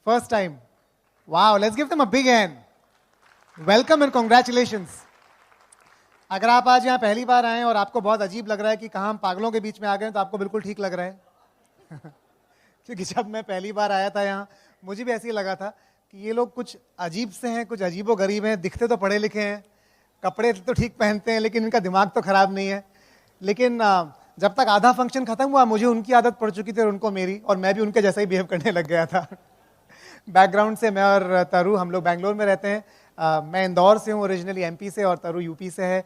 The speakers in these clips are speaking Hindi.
First time. Wow, let's give them a big hand. Welcome and congratulations. अगर आप आज यहाँ पहली बार आए और आपको बहुत अजीब लग रहा है कि कहाँ हम पागलों के बीच में आ गए, तो आपको बिल्कुल ठीक लग रहा है क्योंकि जब मैं पहली बार आया था यहाँ, मुझे भी ऐसे ही लगा था कि ये लोग कुछ अजीब से हैं, कुछ अजीबो गरीब हैं, दिखते तो पढ़े लिखे हैं, कपड़े तो ठीक पहनते हैं, लेकिन इनका दिमाग तो खराब नहीं है। लेकिन जब तक आधा फंक्शन खत्म हुआ, मुझे उनकी आदत पड़ चुकी थी और उनको मेरी, और मैं भी उनके जैसा ही बिहेव करने लग गया था। बैकग्राउंड से मैं और तरु, हम लोग बैंगलोर में रहते हैं। मैं इंदौर से हूँ ओरिजिनली, एमपी से, और तरु यूपी से है।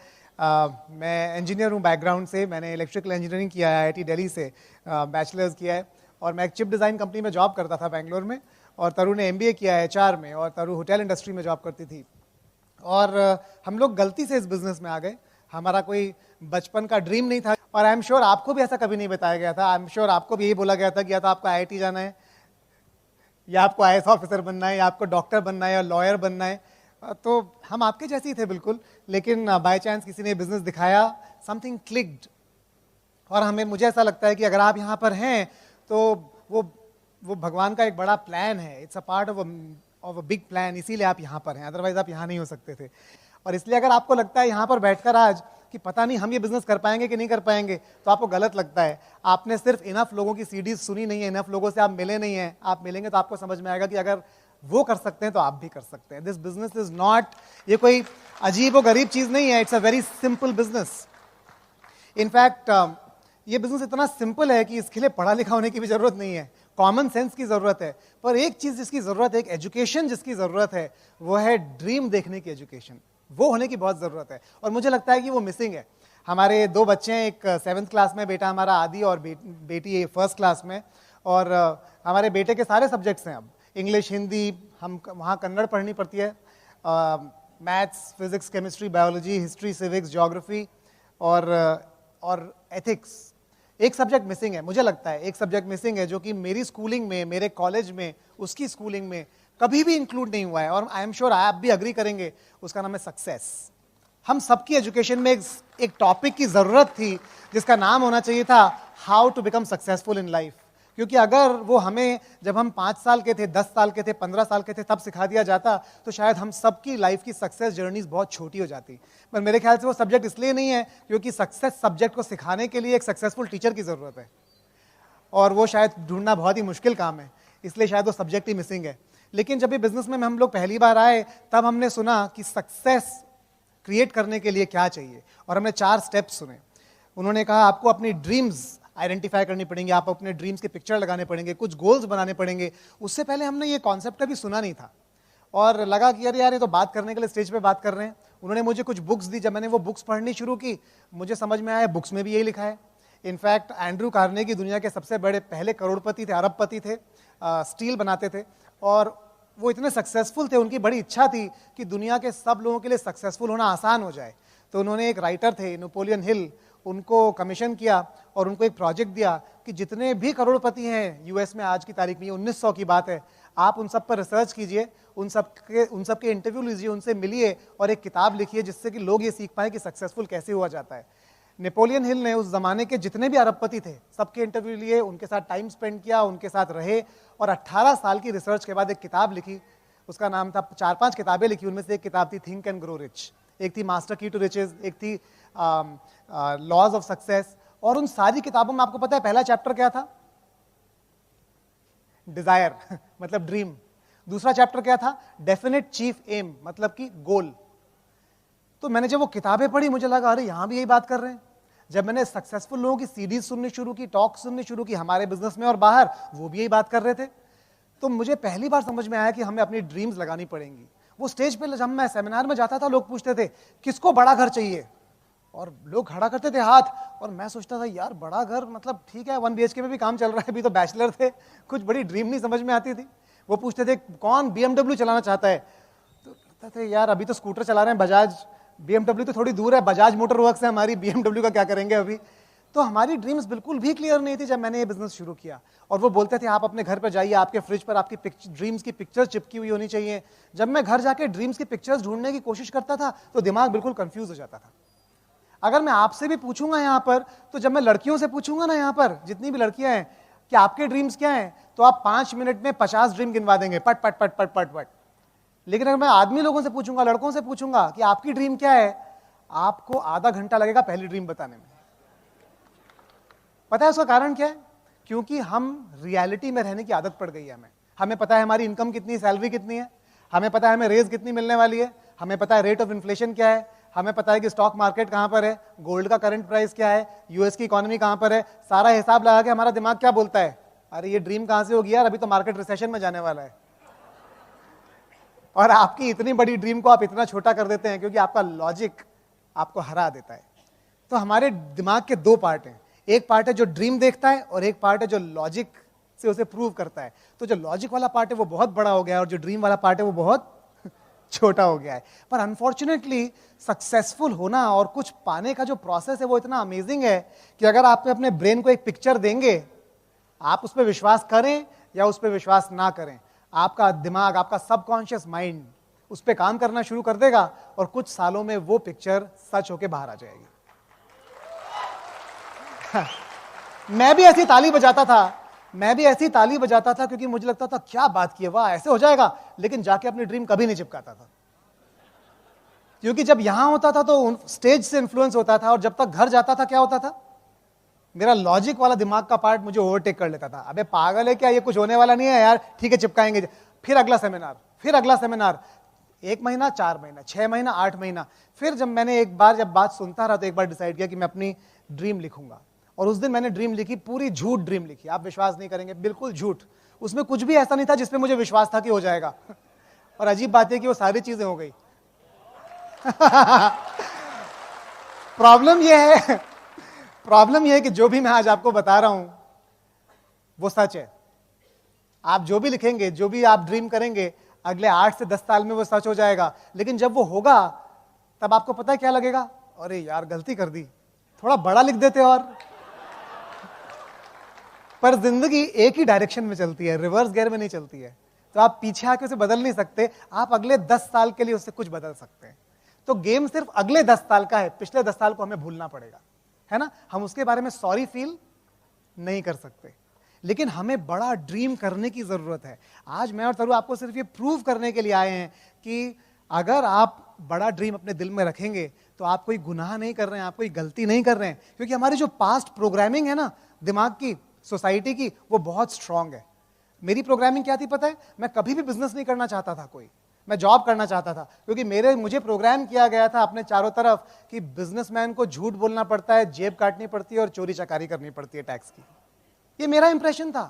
मैं इंजीनियर हूँ बैकग्राउंड से, मैंने इलेक्ट्रिकल इंजीनियरिंग किया है आईआईटी दिल्ली से, बैचलर्स किया है, और मैं एक चिप डिज़ाइन कंपनी में जॉब करता था बैंगलोर में, और तरु ने एमबीए किया है एचआर में, और तरु होटल इंडस्ट्री में जॉब करती थी। और हम लोग गलती से इस बिज़नेस में आ गए, हमारा कोई बचपन का ड्रीम नहीं था, और आई एम श्योर आपको भी ऐसा कभी नहीं बताया गया था। आई एम श्योर आपको भी यही बोला गया था कि या तो आपको आईआईटी जाना है, या आपको आईएएस ऑफिसर बनना है, या आपको डॉक्टर बनना है, या लॉयर बनना है। तो हम आपके जैसे ही थे बिल्कुल, लेकिन बाय चांस किसी ने बिजनेस दिखाया, समथिंग क्लिक्ड, और मुझे ऐसा लगता है कि अगर आप यहाँ पर हैं तो वो भगवान का एक बड़ा प्लान है। It's a part of a big plan, इसीलिए आप यहाँ पर हैं, अदरवाइज आप यहाँ नहीं हो सकते थे। और इसलिए अगर आपको लगता है यहाँ पर बैठकर आज कि पता नहीं हम ये बिजनेस कर पाएंगे कि नहीं कर पाएंगे, तो आपको गलत लगता है। आपने सिर्फ इनफ लोगों की सीडीज सुनी नहीं है, इनफ लोगों से आप मिले नहीं हैं। आप मिलेंगे तो आपको समझ में आएगा कि अगर वो कर सकते हैं तो आप भी कर सकते हैं। दिस बिजनेस इज नॉट, ये कोई अजीब और गरीब चीज नहीं है, it's a very simple business. In fact ये बिजनेस इतना सिंपल है कि इसके लिए पढ़ा लिखा होने की भी जरूरत नहीं है, कॉमन सेंस की जरूरत है। पर एक चीज जिसकी जरूरत है, एक एजुकेशन जिसकी जरूरत है, वो है ड्रीम देखने की एजुकेशन। वो होने की बहुत जरूरत है, और मुझे लगता है कि वो मिसिंग है। हमारे दो बच्चे हैं, एक 7th क्लास में, बेटा हमारा आदि, और बेटी 1st क्लास में। और हमारे बेटे के सारे सब्जेक्ट्स हैं अब, इंग्लिश, हिंदी, हम वहाँ कन्नड़ पढ़नी पड़ती है, maths, physics, chemistry, biology, history, civics, geography और एथिक्स। एक सब्जेक्ट मिसिंग है, मुझे लगता है एक सब्जेक्ट मिसिंग है, जो कि मेरी स्कूलिंग में, मेरे कॉलेज में, उसकी स्कूलिंग में कभी भी इंक्लूड नहीं हुआ है, और आई एम श्योर आप भी अग्री करेंगे। उसका नाम है सक्सेस। हम सबकी एजुकेशन में एक टॉपिक की जरूरत थी जिसका नाम होना चाहिए था how to become successful in life. क्योंकि अगर वो हमें जब हम 5 साल के थे, 10 साल के थे, 15 साल के थे, तब सिखा दिया जाता, तो शायद हम सबकी लाइफ की सक्सेस जर्नीज बहुत छोटी हो जाती। पर मेरे ख्याल से वो सब्जेक्ट इसलिए नहीं है क्योंकि सक्सेस सब्जेक्ट को सिखाने के लिए एक सक्सेसफुल टीचर की जरूरत है, और वो शायद ढूंढना बहुत ही मुश्किल काम है, इसलिए शायद वो सब्जेक्ट ही मिसिंग है। लेकिन जब ये बिजनेस में हम लोग पहली बार आए, तब हमने सुना कि सक्सेस क्रिएट करने के लिए क्या चाहिए, और हमने 4 स्टेप्स सुने। उन्होंने कहा आपको अपनी ड्रीम्स आइडेंटिफाई करनी पड़ेंगी, आप अपने ड्रीम्स के पिक्चर लगाने पड़ेंगे, कुछ गोल्स बनाने पड़ेंगे। उससे पहले हमने ये कॉन्सेप्ट कभी सुना नहीं था, और लगा कि अरे यार ये तो बात करने के लिए स्टेज पे बात कर रहे हैं। उन्होंने मुझे कुछ बुक्स दी, जब मैंने वो बुक्स पढ़नी शुरू की, मुझे समझ में आया बुक्स में भी यही लिखा है। इनफैक्ट एंड्रू कार्नेगी दुनिया के सबसे बड़े पहले करोड़पति थे, अरबपति थे, स्टील बनाते थे, और वो इतने सक्सेसफुल थे, उनकी बड़ी इच्छा थी कि दुनिया के सब लोगों के लिए सक्सेसफुल होना आसान हो जाए। तो उन्होंने एक राइटर थे नेपोलियन हिल, उनको कमीशन किया और उनको एक प्रोजेक्ट दिया कि जितने भी करोड़पति हैं यूएस में आज की तारीख में, 1900 की बात है, आप उन सब पर रिसर्च कीजिए, उन सब के इंटरव्यू लीजिए, उनसे मिलिए, और एक किताब लिखिए जिससे कि लोग ये सीख पाए कि सक्सेसफुल कैसे हुआ जाता है। नेपोलियन हिल ने उस जमाने के जितने भी अरबपति थे सबके इंटरव्यू लिए, उनके साथ टाइम स्पेंड किया, उनके साथ रहे, और 18 साल की रिसर्च के बाद एक किताब लिखी। उसका नाम था, 4-5 किताबें लिखी, उनमें से एक किताब थी थिंक एंड ग्रो रिच, एक थी मास्टर की टू रिचेज, एक थी लॉज ऑफ सक्सेस। और उन सारी किताबों में आपको पता है पहला चैप्टर क्या था? डिजायर मतलब ड्रीम। दूसरा चैप्टर क्या था? डेफिनेट चीफ एम, मतलब कि गोल। तो मैंने जब वो किताबें पढ़ी, मुझे लगा अरे यहां भी यही बात कर रहे हैं। जब मैंने सक्सेसफुल लोगों की सीडीज सुननी शुरू की, टॉक सुननी शुरू की, हमारे बिजनेस में और बाहर, वो भी यही बात कर रहे थे। तो मुझे पहली बार समझ में आया कि हमें अपनी ड्रीम्स लगानी पड़ेंगी। वो स्टेज पे जब मैं सेमिनार में जाता था, लोग पूछते थे किसको बड़ा घर चाहिए, और लोग खड़ा करते थे हाथ, और मैं सोचता था यार बड़ा घर मतलब ठीक है, 1 BHK में भी काम चल रहा है, अभी तो बैचलर थे, कुछ बड़ी ड्रीम नहीं समझ में आती थी। वो पूछते थे कौन BMW चलाना चाहता है, तो लगता था यार अभी तो स्कूटर चला रहे हैं बजाज, BMW तो थोड़ी दूर है, बजाज मोटर वर्क्स है हमारी, BMW का क्या करेंगे अभी। तो हमारी ड्रीम्स बिल्कुल भी क्लियर नहीं थी जब मैंने ये बिजनेस शुरू किया। और वो बोलते थे आप अपने घर पर जाइए, आपके फ्रिज पर आपकी ड्रीम्स की पिक्चर चिपकी हुई होनी चाहिए। जब मैं घर जाके ड्रीम्स की पिक्चर्स ढूंढने की कोशिश करता था तो दिमाग बिल्कुल कंफ्यूज हो जाता था। अगर मैं आपसे भी पूछूंगा यहाँ पर, तो जब मैं लड़कियों से पूछूंगा ना यहाँ पर, जितनी भी लड़कियां हैं, कि आपके ड्रीम्स क्या हैं, तो आप 5 मिनट में 50 ड्रीम गिनवा देंगे, पट पट पट पट पट पट। लेकिन अगर मैं आदमी लोगों से पूछूंगा, लड़कों से पूछूंगा कि आपकी ड्रीम क्या है, आपको आधा घंटा लगेगा पहली ड्रीम बताने में। पता है उसका कारण क्या है? क्योंकि हम रियलिटी में रहने की आदत पड़ गई है हमें पता है हमारी इनकम कितनी, सैलरी कितनी है, हमें पता है हमें रेज कितनी मिलने वाली है, हमें पता है रेट ऑफ इन्फ्लेशन क्या है, हमें पता है कि स्टॉक मार्केट कहां पर है, गोल्ड का करंट प्राइस क्या है, यूएस की इकोनॉमी कहां पर है। सारा हिसाब लगा के हमारा दिमाग क्या बोलता है, अरे ये ड्रीम कहां से होगी यार, अभी तो मार्केट रिसेशन में जाने वाला है। और आपकी इतनी बड़ी ड्रीम को आप इतना छोटा कर देते हैं क्योंकि आपका लॉजिक आपको हरा देता है। तो हमारे दिमाग के दो पार्ट हैं, एक पार्ट है जो ड्रीम देखता है और एक पार्ट है जो लॉजिक से उसे प्रूव करता है। तो जो लॉजिक वाला पार्ट है वो बहुत बड़ा हो गया है और जो ड्रीम वाला पार्ट है वो बहुत छोटा हो गया है। पर अनफॉर्चुनेटली सक्सेसफुल होना और कुछ पाने का जो प्रोसेस है वो इतना अमेजिंग है कि अगर आप अपने ब्रेन को एक पिक्चर देंगे, आप उस पर विश्वास करें या उस पर विश्वास ना करें, आपका दिमाग, आपका सबकॉन्शियस माइंड उस पर काम करना शुरू कर देगा और कुछ सालों में वो पिक्चर सच होके बाहर आ जाएगी। मैं भी ऐसी ताली बजाता था क्योंकि मुझे लगता था क्या बात की है, वाह ऐसे हो जाएगा, लेकिन जाके अपनी ड्रीम कभी नहीं चिपकाता था। क्योंकि जब यहां होता था तो स्टेज से इन्फ्लुएंस होता था और जब तक घर जाता था क्या होता था, मेरा लॉजिक वाला दिमाग का पार्ट मुझे ओवरटेक कर लेता था। अबे पागल है क्या, ये कुछ होने वाला नहीं है यार, ठीक है चिपकाएंगे। फिर अगला सेमिनार, 1 महीना, 4 महीना, 6 महीना, 8 महीना। फिर जब मैंने एक बार जब बात सुनता रहा तो एक बार डिसाइड किया कि मैं अपनी ड्रीम लिखूंगा। और उस दिन मैंने ड्रीम लिखी, पूरी झूठ ड्रीम लिखी, आप विश्वास नहीं करेंगे, बिल्कुल झूठ। उसमें कुछ भी ऐसा नहीं था जिसपे मुझे विश्वास था कि हो जाएगा। और अजीब बात है कि वो सारी चीजें हो गई। प्रॉब्लम यह है कि जो भी मैं आज आपको बता रहा हूं वो सच है। आप जो भी लिखेंगे, जो भी आप ड्रीम करेंगे, अगले 8 से 10 साल में वो सच हो जाएगा। लेकिन जब वो होगा तब आपको पता है क्या लगेगा, अरे यार गलती कर दी, थोड़ा बड़ा लिख देते। और पर जिंदगी एक ही डायरेक्शन में चलती है, रिवर्स गियर में नहीं चलती है। तो आप पीछे आके उसे बदल नहीं सकते, आप अगले 10 साल के लिए उससे कुछ बदल सकते हैं। तो गेम सिर्फ अगले 10 साल का है, पिछले 10 साल को हमें भूलना पड़ेगा, है ना। हम उसके बारे में सॉरी फील नहीं कर सकते, लेकिन हमें बड़ा ड्रीम करने की जरूरत है। आज मैं और तरु आपको सिर्फ ये प्रूव करने के लिए आए हैं कि अगर आप बड़ा ड्रीम अपने दिल में रखेंगे तो आप कोई गुनाह नहीं कर रहे हैं, आप कोई गलती नहीं कर रहे हैं। क्योंकि हमारी जो पास्ट प्रोग्रामिंग है ना, दिमाग की, सोसाइटी की, वो बहुत स्ट्रांग है। मेरी प्रोग्रामिंग क्या थी पता है, मैं कभी भी बिजनेस नहीं करना चाहता था, मैं जॉब करना चाहता था। क्योंकि मुझे प्रोग्राम किया गया था अपने चारों तरफ कि बिजनेसमैन को झूठ बोलना पड़ता है, जेब काटनी पड़ती है और चोरी चकारी करनी पड़ती है टैक्स की। ये मेरा इंप्रेशन था।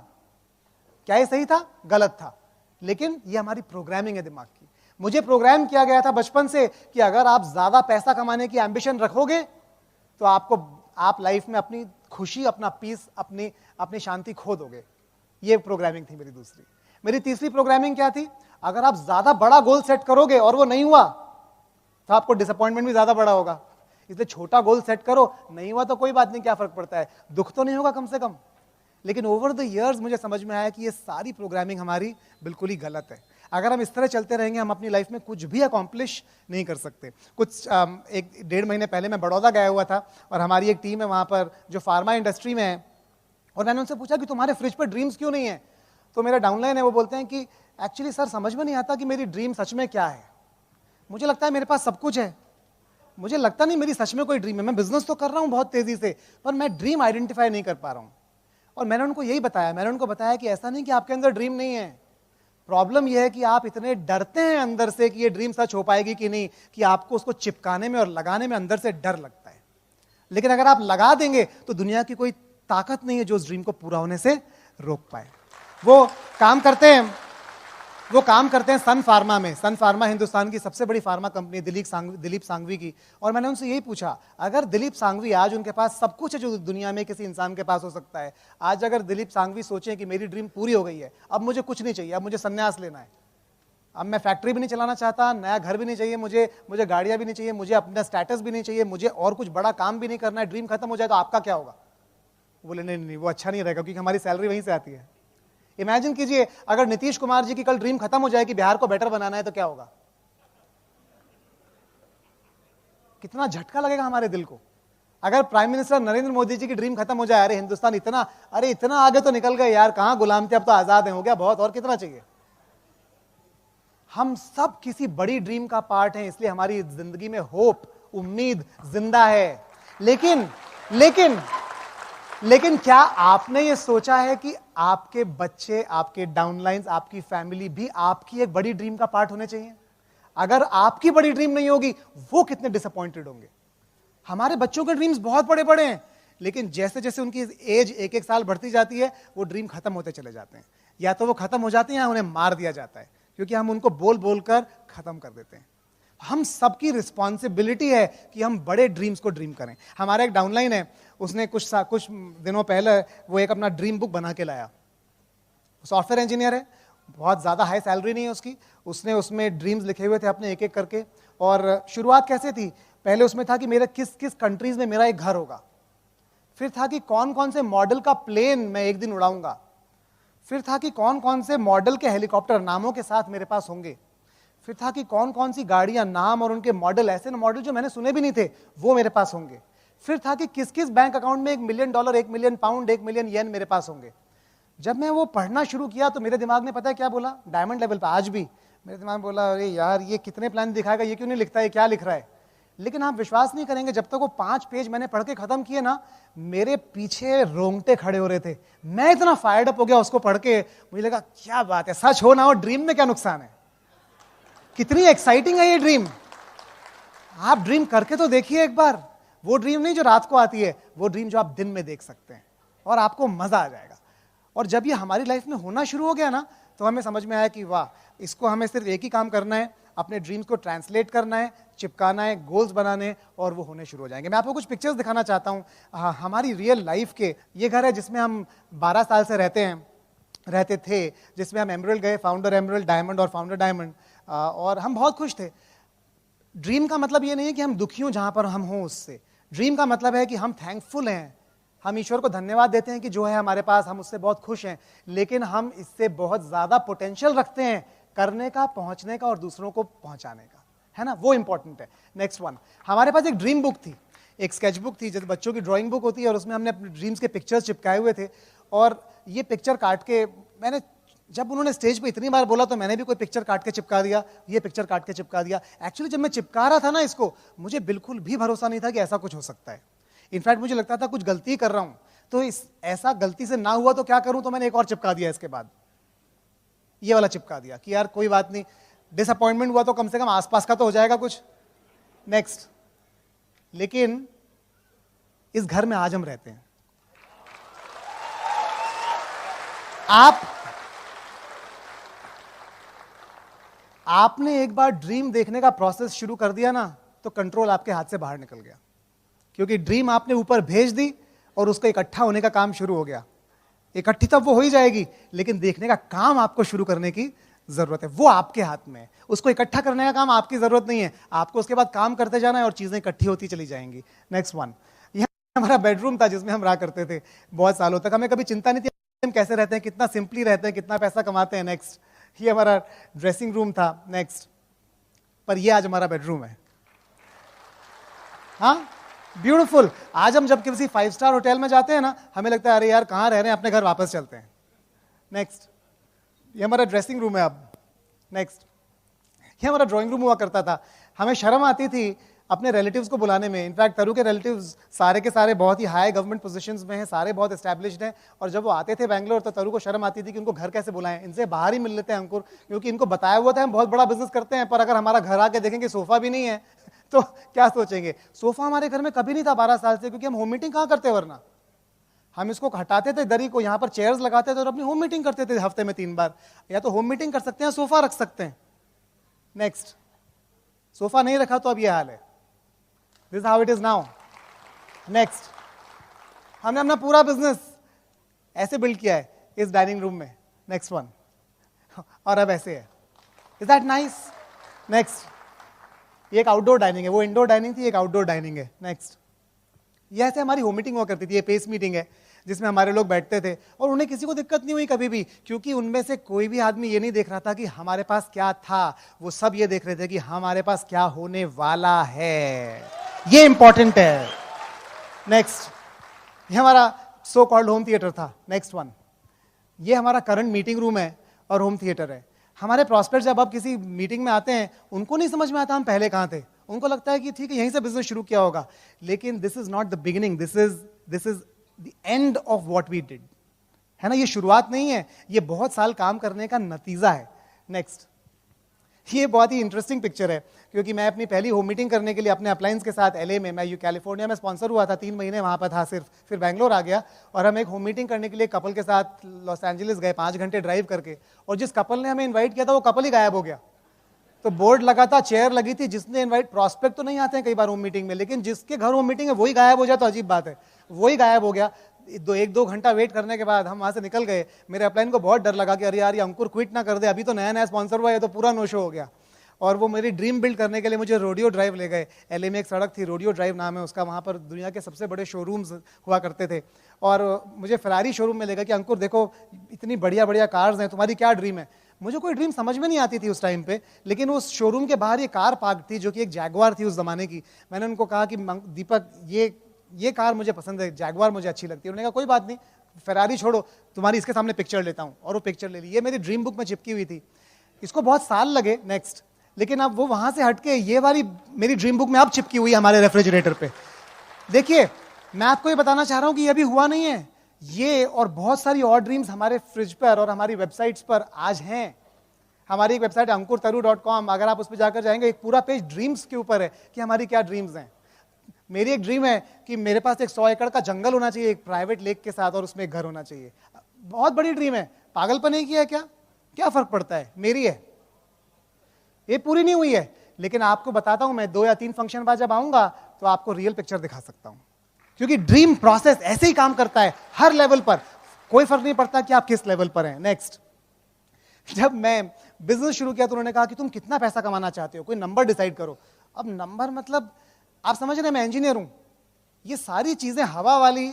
क्या ये सही था? गलत था। लेकिन ये हमारी प्रोग्रामिंग है दिमाग की। मुझे प्रोग्राम किया गया था बचपन से कि अगर आप ज्यादा पैसा कमाने की एम्बिशन रखोगे तो आप लाइफ में अपनी खुशी, अपना पीस, अपनी शांति खो दोगे। ये प्रोग्रामिंग थी मेरी दूसरी। मेरी तीसरी प्रोग्रामिंग क्या थी, अगर आप ज्यादा बड़ा गोल सेट करोगे और वो नहीं हुआ तो आपको डिसअपॉइंटमेंट भी ज्यादा बड़ा होगा। इसलिए छोटा गोल सेट करो, नहीं हुआ तो कोई बात नहीं, क्या फर्क पड़ता है, दुख तो नहीं होगा कम से कम। लेकिन ओवर द इयर्स मुझे समझ में आया कि ये सारी प्रोग्रामिंग हमारी बिल्कुल ही गलत है। अगर हम इस तरह चलते रहेंगे हम अपनी लाइफ में कुछ भी अकॉम्प्लिश नहीं कर सकते। कुछ 1-1.5 महीने पहले मैं बड़ौदा गया हुआ था और हमारी एक टीम है वहाँ पर जो फार्मा इंडस्ट्री में है, और मैंने उनसे पूछा कि तुम्हारे फ्रिज पर ड्रीम्स क्यों नहीं है। तो मेरा डाउनलाइन है, वो बोलते हैं कि एक्चुअली सर समझ में नहीं आता कि मेरी ड्रीम सच में क्या है। मुझे लगता है मेरे पास सब कुछ है, मुझे लगता नहीं मेरी सच में कोई ड्रीम है। मैं बिजनेस तो कर रहा हूँ बहुत तेजी से, पर मैं ड्रीम आइडेंटिफाई नहीं कर पा रहा हूँ। और मैंने उनको यही बताया, मैंने उनको बताया कि ऐसा नहीं कि आपके अंदर ड्रीम नहीं है, प्रॉब्लम यह है कि आप इतने डरते हैं अंदर से कि ये ड्रीम सच हो पाएगी कि नहीं, कि आपको उसको चिपकाने में और लगाने में अंदर से डर लगता है। लेकिन अगर आप लगा देंगे तो दुनिया की कोई ताकत नहीं है जो उस ड्रीम को पूरा होने से रोक पाए। वो काम करते हैं सन फार्मा में। सन फार्मा हिंदुस्तान की सबसे बड़ी फार्मा कंपनी, दिलीप सांघवी की। और मैंने उनसे यही पूछा, अगर दिलीप सांघवी आज, उनके पास सब कुछ है जो दुनिया में किसी इंसान के पास हो सकता है, आज अगर दिलीप सांघवी सोचें कि मेरी ड्रीम पूरी हो गई है, अब मुझे कुछ नहीं चाहिए, अब मुझे संन्यास लेना है, अब मैं फैक्ट्री भी नहीं चलाना चाहता, नया घर भी नहीं चाहिए मुझे गाड़ियां भी नहीं चाहिए, मुझे अपना स्टेटस भी नहीं चाहिए, मुझे और कुछ बड़ा काम भी नहीं करना है, ड्रीम खत्म हो जाए, तो आपका क्या होगा? बोले नहीं, वो अच्छा नहीं रहेगा क्योंकि हमारी सैलरी वहीं से आती है। इमेजिन कीजिए अगर नीतीश कुमार जी की कल ड्रीम खत्म हो जाए कि बिहार को बेटर बनाना है, तो क्या होगा? कितना झटका लगेगा हमारे दिल को। अगर प्राइम मिनिस्टर नरेंद्र मोदी जी की ड्रीम खत्म हो जाए, अरे हिंदुस्तान इतना आगे तो निकल गए यार, कहां गुलाम थे, अब तो आजाद हैं, हो गया बहुत, और कितना चाहिए। हम सब किसी बड़ी ड्रीम का पार्ट हैं, इसलिए हमारी जिंदगी में होप, उम्मीद जिंदा है। लेकिन लेकिन लेकिन क्या आपने ये सोचा है कि आपके बच्चे, आपके डाउनलाइंस, आपकी फैमिली भी आपकी एक बड़ी ड्रीम का पार्ट होने चाहिए? अगर आपकी बड़ी ड्रीम नहीं होगी, वो कितने डिसअपॉइंटेड होंगे। हमारे बच्चों के ड्रीम्स बहुत बड़े बड़े हैं, लेकिन जैसे जैसे उनकी एज एक एक साल बढ़ती जाती है, वो ड्रीम खत्म होते चले जाते हैं। या तो वो खत्म हो जाते हैं या उन्हें मार दिया जाता है, क्योंकि हम उनको बोल बोलकर खत्म कर देते हैं। हम सबकी रिस्पॉन्सिबिलिटी है कि हम बड़े ड्रीम्स को ड्रीम करें। हमारा एक डाउनलाइन है, उसने कुछ दिनों पहले वो एक अपना ड्रीम बुक बना के लाया। सॉफ्टवेयर इंजीनियर है, बहुत ज़्यादा हाई सैलरी नहीं है उसकी। उसने उसमें ड्रीम्स लिखे हुए थे अपने एक एक करके। और शुरुआत कैसे थी, पहले उसमें था कि मेरा किस किस कंट्रीज में मेरा एक घर होगा, फिर था कि कौन कौन से मॉडल का प्लेन मैं एक दिन उड़ाऊंगा, फिर था कि कौन कौन से मॉडल के हेलीकॉप्टर नामों के साथ मेरे पास होंगे, फिर था कि कौन कौन सी गाड़ियां, नाम और उनके मॉडल, ऐसे मॉडल जो मैंने सुने भी नहीं थे, वो मेरे पास होंगे, फिर था कि किस किस बैंक अकाउंट में $1 मिलियन, $1 मिलियन पाउंड, $1 मिलियन येन मेरे पास होंगे। जब मैं वो पढ़ना शुरू किया तो मेरे दिमाग ने पता है क्या बोला, डायमंड लेवल पर आज भी मेरे दिमाग में बोला, अरे यार ये कितने प्लान दिखाएगा, ये क्यों नहीं लिखता है, क्या लिख रहा है। लेकिन आप विश्वास नहीं करेंगे, जब तक वो 5 पेज मैंने पढ़ के खत्म किए ना, मेरे पीछे रोंगटे खड़े हो रहे थे। मैं इतना फायर्ड अप हो गया उसको पढ़ के, मुझे लगा क्या बात है, सच हो ना हो, ड्रीम में क्या नुकसान है, कितनी एक्साइटिंग है ये ड्रीम। आप ड्रीम करके तो देखिए एक बार, वो ड्रीम नहीं जो रात को आती है, वो ड्रीम जो आप दिन में देख सकते हैं, और आपको मजा आ जाएगा। और जब ये हमारी लाइफ में होना शुरू हो गया ना, तो हमें समझ में आया कि वाह, इसको हमें सिर्फ एक ही काम करना है, अपने ड्रीम्स को ट्रांसलेट करना है, चिपकाना है, गोल्स बनाने, और वो होने शुरू हो जाएंगे। मैं आपको कुछ पिक्चर्स दिखाना चाहता हूँ हमारी रियल लाइफ के। ये घर है जिसमें हम 12 साल से रहते थे, जिसमें हम एमरल्ड गए, फाउंडर एमरल्ड, डायमंड और फाउंडर डायमंड, और हम बहुत खुश थे। ड्रीम का मतलब ये नहीं है कि हम दुखी हों जहां पर हम हों उससे। ड्रीम का मतलब है कि हम थैंकफुल हैं, हम ईश्वर को धन्यवाद देते हैं कि जो है हमारे पास, हम उससे बहुत खुश हैं, लेकिन हम इससे बहुत ज्यादा पोटेंशियल रखते हैं करने का, पहुंचने का और दूसरों को पहुंचाने का, है ना, वो इंपॉर्टेंट है। नेक्स्ट वन, हमारे पास एक ड्रीम बुक थी, एक स्केच बुक थी, जैसे बच्चों की ड्राइंग बुक होती है, और उसमें हमने अपने ड्रीम्स के पिक्चर्स चिपकाए हुए थे। और ये पिक्चर काट के मैंने, जब उन्होंने स्टेज पे इतनी बार बोला तो मैंने भी कोई पिक्चर काट के चिपका दिया, ये पिक्चर काट के चिपका दिया। एक्चुअली जब मैं चिपका रहा था ना इसको, मुझे बिल्कुल भी भरोसा नहीं था कि ऐसा कुछ हो सकता है। इनफैक्ट मुझे लगता था कुछ गलती कर रहा हूं, तो ऐसा गलती से ना हुआ तो क्या करूं, तो मैंने एक और चिपका दिया इसके बाद, ये वाला चिपका दिया कि यार कोई बात नहीं, डिसअपॉइंटमेंट हुआ तो कम से कम आसपास का तो हो जाएगा कुछ। नेक्स्ट, लेकिन इस घर में आज हम रहते हैं। आपने एक बार ड्रीम देखने का प्रोसेस शुरू कर दिया ना, तो कंट्रोल आपके हाथ से बाहर निकल गया, क्योंकि ड्रीम आपने ऊपर भेज दी और उसका इकट्ठा होने का काम शुरू हो गया। इकट्ठी तब वो हो ही जाएगी, लेकिन देखने का काम आपको शुरू करने की जरूरत है, वो आपके हाथ में है। उसको इकट्ठा करने का काम आपकी जरूरत नहीं है, आपको उसके बाद काम करते जाना है और चीजें इकट्ठी होती चली जाएंगी। नेक्स्ट वन, यह हमारा बेडरूम था जिसमें हम रहा करते थे बहुत सालों तक। हमें कभी चिंता नहीं थी हम कैसे रहते हैं, कितना सिंपली रहते हैं, कितना पैसा कमाते हैं। नेक्स्ट, ये हमारा ड्रेसिंग रूम था। नेक्स्ट, पर ये आज हमारा बेडरूम है। हाँ, ब्यूटीफुल। आज हम जब किसी 5 स्टार होटल में जाते हैं ना, हमें लगता है अरे यार कहाँ रह रहे हैं, अपने घर वापस चलते हैं। नेक्स्ट, ये हमारा ड्रेसिंग रूम है अब। नेक्स्ट, ये हमारा ड्राइंग रूम हुआ करता था। हमें शर्म आती थी अपने रिलेटिव्स को बुलाने में। इनफैक्ट तरु के रिलेटिव्स सारे के सारे बहुत ही हाई गवर्नमेंट पोजीशंस में हैं, सारे बहुत एस्टैब्लिश्ड हैं, और जब वो आते थे बैंगलोर तो तरु को शर्म आती थी कि उनको घर कैसे बुलाएं, इनसे बाहर ही मिल लेते हैं अंकुर, क्योंकि इनको बताया हुआ था हम बहुत बड़ा बिजनेस करते हैं, पर अगर हमारा घर आके देखेंगे सोफा भी नहीं है तो क्या सोचेंगे। सोफा हमारे घर में कभी नहीं था 12 साल से, क्योंकि हम होम मीटिंग कहाँ करते, वरना हम इसको हटाते थे दरी को, यहाँ पर चेयर्स लगाते थे और अपनी होम मीटिंग करते थे हफ्ते में 3 बार। या तो होम मीटिंग कर सकते हैं, सोफा रख सकते हैं। नेक्स्ट, सोफा नहीं रखा तो अब यह हाल है। This is how it is now. Next, हमने अपना पूरा बिजनेस ऐसे बिल्ड किया है इस डाइनिंग रूम में। नेक्स्ट वन, और अब ऐसे है। Is that nice? नेक्स्ट, ये एक आउटडोर डाइनिंग है, वो इंडोर डाइनिंग थी, एक आउटडोर डाइनिंग है। नेक्स्ट, ये ऐसे हमारी होम मीटिंग हुआ करती थी। ये पेस मीटिंग है जिसमें हमारे लोग बैठते थे, और उन्हें किसी को दिक्कत नहीं हुई कभी भी, क्योंकि उनमें से कोई भी आदमी ये नहीं देख रहा था कि हमारे पास क्या था, वो सब ये देख रहे थे कि हमारे पास क्या होने वाला है। ये इंपॉर्टेंट है। नेक्स्ट, ये हमारा सो कॉल्ड होम थिएटर था। नेक्स्ट वन, ये हमारा करंट मीटिंग रूम है और होम थिएटर है। हमारे प्रॉस्पेक्ट जब अब किसी मीटिंग में आते हैं, उनको नहीं समझ में आता हम पहले कहाँ थे। उनको लगता है कि ठीक है, यहीं से बिजनेस शुरू किया होगा, लेकिन this is not the beginning, this is the end of what we did, है ना। ये शुरुआत नहीं है, ये बहुत साल काम करने का नतीजा है। नेक्स्ट, ये बहुत ही इंटरेस्टिंग पिक्चर है, क्योंकि मैं अपनी पहली होम मीटिंग करने के लिए अपने अपलायंस के साथ LA में, मैं कैलिफोर्निया में स्पॉन्सर हुआ था, 3 महीने वहाँ पर था सिर्फ, फिर बैंगलोर आ गया और हम एक होम मीटिंग करने के लिए कपल के साथ लॉस एंजलिस गए 5 घंटे ड्राइव करके, और जिस कपल ने हमें इन्वाइट किया था वो कपल ही गायब हो गया। तो बोर्ड लगा था, चेयर लगी थी, जिसने इन्वाइट, प्रॉस्पेक्ट तो नहीं आते हैं कई बार होम मीटिंग में, लेकिन जिसके घर होम मीटिंग है वही गायब हो जाए तो अजीब बात है। वही गायब हो गया। 1-2 घंटा वेट करने के बाद हम वहाँ से निकल गए। मेरे अपलाइन को बहुत डर लगा कि अरे यार, ये अंकुर क्विट ना कर दे, अभी तो नया नया स्पॉन्सर हुआ है, तो पूरा नो शो हो गया। और वो मेरी ड्रीम बिल्ड करने के लिए मुझे रोडियो ड्राइव ले गए। LA में एक सड़क थी, रोडियो ड्राइव नाम है उसका, वहाँ पर दुनिया के सबसे बड़े शोरूम्स हुआ करते थे। और मुझे फरारी शोरूम में ले गए कि अंकुर देखो, इतनी बढ़िया बढ़िया कार्स हैं, तुम्हारी क्या ड्रीम है। मुझे कोई ड्रीम समझ में नहीं आती थी उस टाइम पे, लेकिन उस शोरूम के बाहर ये कार पार्क थी जो कि एक जैगवार थी उस जमाने की। मैंने उनको कहा कि दीपक, ये कार मुझे पसंद है, जैगवार मुझे अच्छी लगती है। उन्होंने कहा कोई बात नहीं, फरारी छोड़ो, तुम्हारी इसके सामने पिक्चर लेता हूँ। और वो पिक्चर ले ली। ये मेरी ड्रीम बुक में चिपकी हुई थी। इसको बहुत साल लगे। नेक्स्ट, लेकिन अब वो वहां से हटके ये वाली मेरी ड्रीम बुक में अब चिपकी हुई है हमारे रेफ्रिजरेटर पे। देखिए, मैं आपको ये बताना चाह रहा हूं कि ये अभी हुआ नहीं है। ये और बहुत सारी और ड्रीम्स हमारे फ्रिज पर और हमारी वेबसाइट्स पर आज हैं। हमारी एक वेबसाइट ankurtaru.com, अगर आप उस पर जाकर जाएंगे, एक पूरा पेज ड्रीम्स के ऊपर है कि हमारी क्या ड्रीम्स हैं। मेरी एक ड्रीम है कि मेरे पास एक 100 एकड़ का जंगल होना चाहिए, एक प्राइवेट लेक के साथ, और उसमें एक घर होना चाहिए। बहुत बड़ी ड्रीम है, पागलपन नहीं किया है क्या? क्या फर्क पड़ता है, मेरी है, ये पूरी नहीं हुई है। लेकिन आपको बताता हूं, मैं 2 या 3 फंक्शन बाद जब आऊंगा तो आपको रियल पिक्चर दिखा सकता हूं, क्योंकि ड्रीम प्रोसेस ऐसे ही काम करता है हर लेवल पर, कोई फर्क नहीं पड़ता कि आप किस लेवल पर हैं। नेक्स्ट, जब मैं बिजनेस शुरू किया तो उन्होंने कहा कि तुम कितना पैसा कमाना चाहते हो, कोई नंबर डिसाइड करो। अब नंबर मतलब, आप समझ रहे हैं, मैं इंजीनियर हूं, ये सारी चीजें हवा वाली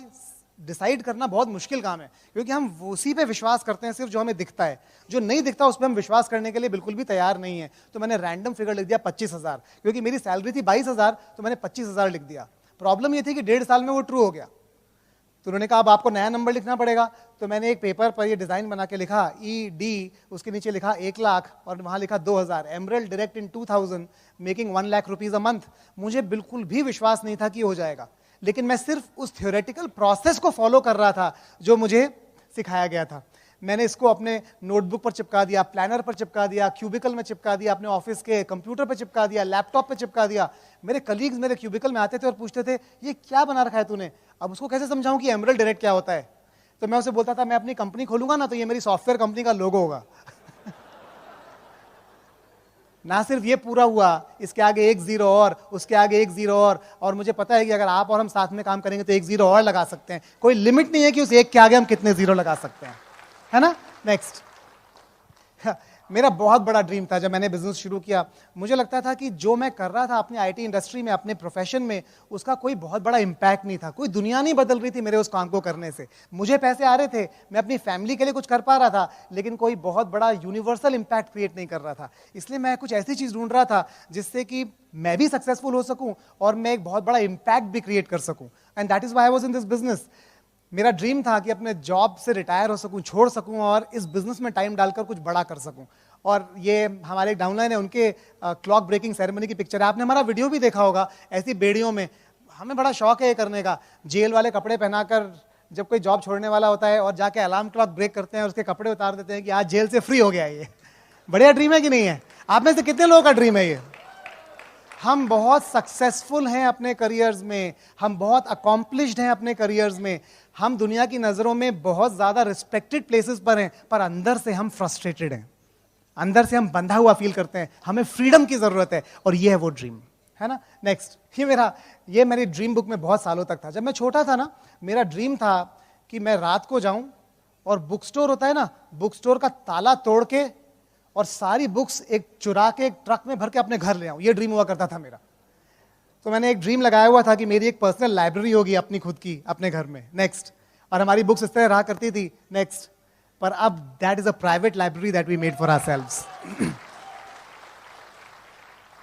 डिसाइड करना बहुत मुश्किल काम है, क्योंकि हम उसी पे विश्वास करते हैं सिर्फ जो हमें दिखता है। जो नहीं दिखता उस पर हम विश्वास करने के लिए बिल्कुल भी तैयार नहीं है। तो मैंने रैंडम फिगर लिख दिया 25,000, क्योंकि मेरी सैलरी थी 22,000, तो मैंने 25,000 लिख दिया। प्रॉब्लम ये थी कि 1.5 साल में वो ट्रू हो गया। तो उन्होंने कहा अब आपको नया नंबर लिखना पड़ेगा। तो मैंने एक पेपर पर ये डिजाइन बना के लिखा ED, उसके नीचे लिखा 1 लाख और वहां लिखा 2000, emerald direct in 2000 making 1 lakh rupees a month. मुझे बिल्कुल भी विश्वास नहीं था कि हो जाएगा, लेकिन मैं सिर्फ उस थ्योरेटिकल प्रोसेस को फॉलो कर रहा था जो मुझे सिखाया गया था। मैंने इसको अपने नोटबुक पर चिपका दिया, प्लानर पर चिपका दिया, क्यूबिकल में चिपका दिया, अपने ऑफिस के कंप्यूटर पर चिपका दिया, लैपटॉप पे चिपका दिया। मेरे कलीग्स मेरे क्यूबिकल में आते थे और पूछते थे ये क्या बना रखा है तूने, अब उसको कैसे समझाऊं कि एमरल्ड डायरेक्ट क्या होता है। तो मैं उसे बोलता था मैं अपनी कंपनी खोलूंगा ना, तो ये मेरी सॉफ्टवेयर कंपनी का लोगो होगा। ना सिर्फ ये पूरा हुआ, इसके आगे 1 0 और, उसके आगे 1 0 और मुझे पता है कि अगर आप और हम साथ में काम करेंगे तो 1 0 और लगा सकते हैं। कोई लिमिट नहीं है कि उस एक के आगे हम कितने 0 लगा सकते हैं, है ना। नेक्स्ट, मेरा बहुत बड़ा ड्रीम था जब मैंने बिजनेस शुरू किया। मुझे लगता था कि जो मैं कर रहा था अपने IT इंडस्ट्री में, अपने प्रोफेशन में, उसका कोई बहुत बड़ा इंपैक्ट नहीं था, कोई दुनिया नहीं बदल रही थी मेरे उस काम को करने से। मुझे पैसे आ रहे थे, मैं अपनी फैमिली के लिए कुछ कर पा रहा था, लेकिन कोई बहुत बड़ा यूनिवर्सल इंपैक्ट क्रिएट नहीं कर रहा था। इसलिए मैं कुछ ऐसी चीज ढूंढ रहा था जिससे कि मैं भी सक्सेसफुल हो सकूं और मैं एक बहुत बड़ा इंपैक्ट भी क्रिएट कर सकूं। And that is why I was in this business. मेरा ड्रीम था कि अपने जॉब से रिटायर हो सकूं, छोड़ सकूं और इस बिजनेस में टाइम डालकर कुछ बड़ा कर सकूं। और ये हमारे एक डाउनलाइन है, उनके क्लॉक ब्रेकिंग सेरेमनी की पिक्चर है। आपने हमारा वीडियो भी देखा होगा, ऐसी बेड़ियों में। हमें बड़ा शौक है ये करने का, जेल वाले कपड़े पहनाकर जब कोई जॉब छोड़ने वाला होता है और जाके अलार्म क्लॉक ब्रेक करते हैं और उसके कपड़े उतार देते हैं कि आज जेल से फ्री हो गया। ये बढ़िया ड्रीम है कि नहीं है? आप में से कितने लोगों का ड्रीम है ये? हम बहुत सक्सेसफुल हैं अपने करियर्स में, हम बहुत अकॉम्प्लिश्ड हैं अपने करियर्स में, हम दुनिया की नजरों में बहुत ज्यादा रिस्पेक्टेड प्लेसेस पर हैं, पर अंदर से हम फ्रस्ट्रेटेड हैं, अंदर से हम बंधा हुआ फील करते हैं। हमें फ्रीडम की जरूरत है और ये है वो ड्रीम, है ना। नेक्स्ट, ये मेरी ड्रीम बुक में बहुत सालों तक था। जब मैं छोटा था ना, मेरा ड्रीम था कि मैं रात को जाऊं और बुक स्टोर होता है ना, बुक स्टोर का ताला तोड़ के और सारी बुक्स एक चुरा के एक ट्रक में भर के अपने घर ले आऊं। ये ड्रीम हुआ करता था मेरा। तो मैंने एक ड्रीम लगाया हुआ था कि मेरी एक पर्सनल लाइब्रेरी होगी अपनी खुद की, अपने घर में। नेक्स्ट, और हमारी बुक्स इस तरह रहा करती थी। नेक्स्ट, पर अब that is a private library that we made for ourselves.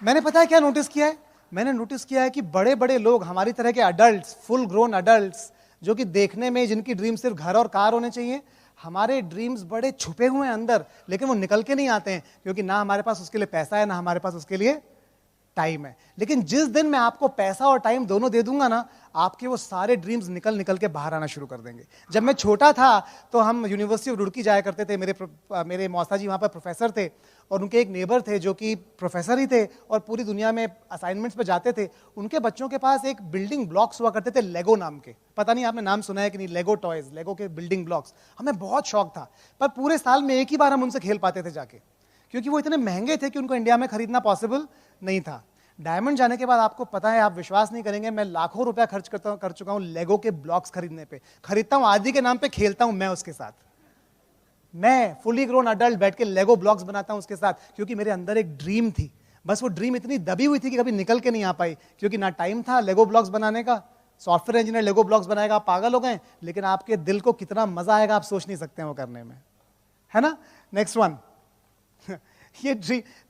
मैंने पता है क्या नोटिस किया है, मैंने नोटिस किया है कि बड़े बड़े लोग, हमारी तरह के अडल्ट्स, फुल ग्रोन अडल्ट्स, जो कि देखने में, जिनकी ड्रीम सिर्फ घर और कार होने चाहिए, हमारे ड्रीम्स बड़े छुपे हुए हैं अंदर, लेकिन वो निकल के नहीं आते हैं, क्योंकि ना हमारे पास उसके लिए पैसा है, ना हमारे पास उसके लिए टाइम है। लेकिन जिस दिन मैं आपको पैसा और टाइम दोनों दे दूंगा ना, आपके वो सारे ड्रीम्स निकल निकल के बाहर आना शुरू कर देंगे। जब मैं छोटा था तो हम यूनिवर्सिटी ऑफ रुड़की जाया करते थे, मेरे मौसा जी वहाँ पर प्रोफेसर थे, और उनके एक नेबर थे जो कि प्रोफेसर ही थे और पूरी दुनिया में असाइनमेंट्स पे जाते थे। उनके बच्चों के पास एक बिल्डिंग ब्लॉक्स हुआ करते थे लेगो नाम के, पता नहीं आपने नाम सुना है कि नहीं, लेगो टॉयज, लेगो के बिल्डिंग ब्लॉक्स। हमें बहुत शौक था, पर पूरे साल में एक ही बार हम उनसे खेल पाते थे जाके, क्योंकि वो इतने महंगे थे कि उनको इंडिया में खरीदना पॉसिबल नहीं था। डायमंड जाने के बाद आपको पता है, आप विश्वास नहीं करेंगे, मैं लाखों रुपया खर्च कर चुका हूं लेगो के ब्लॉक्स खरीदने पे। खरीदता हूं आदि के नाम पे, खेलता हूं मैं उसके साथ। मैं फुली ग्रोन अडल्ट बैठ के लेगो ब्लॉक्स बनाता हूं उसके साथ, क्योंकि मेरे अंदर एक ड्रीम थी। बस वो ड्रीम इतनी दबी हुई थी कि कभी निकल के नहीं आ पाई, क्योंकि ना टाइम था लेगो ब्लॉक्स बनाने का। सॉफ्टवेयर इंजीनियर लेगो ब्लॉक्स बनाएगा, आप पागल हो गए। लेकिन आपके दिल को कितना मजा आएगा आप सोच नहीं सकते हैं वो करने में, है ना। Next one. ये